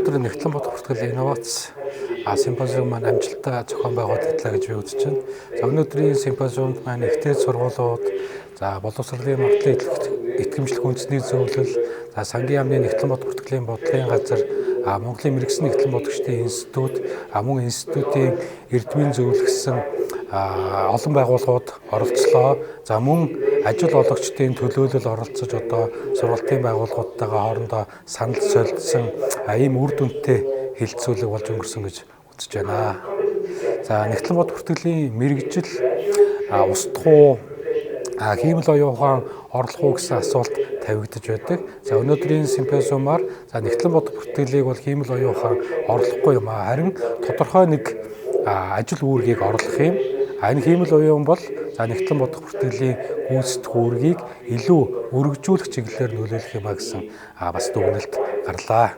өнөөдөр нэгтлэн бодох бүртгэл инновац симпозиум маань амжилттай зохион байгуулагдлаа гэж би үзэж байна. За өнөөдрийн симпозиумд маань ихтэй сургуулиуд, за боловсролын магадлалын итгэмжлэх үндэсний зөвлөл, за сангийн яамны нэгтлэн бодох бүртгэлийн бодлогын газар, Монголын мэрэгсэн нэгтлэн бодогчдын институт, мөн институтын эрдмийн зөвлөсөн олон байгууллагууд оролцлоо. За мөн ажил олгогчдын төлөөлөл оролцож одоо сургалтын байгууллагуудтайгаа хоорондоо санал солилцсон ийм үр дүнтэй хилцүүлэг болж өнгөрсөн гэж үзэж байна. За нэгтлэн бодох бүртгэлийн мэрэгжил устдах уу, хиймэл оюун ухаан орлох уу гэсэн асуулт тавигдаж байдаг. За өнөөдрийн симпозиумаар нэгтлэн бодох бүртгэлийг бол хиймэл оюун ухаан орлохгүй юм аа. Харин тодорхой нэг ажил үүргийг орлох юм. Энэ хиймэл оюун бол нэгтлэн бодох бүртгэлийн гүйцэтгэх үүргийг илүү өргөжүүлэх чиглэлээр нөлөөлөх юм а гэсэн бас дүгнэлт гарлаа.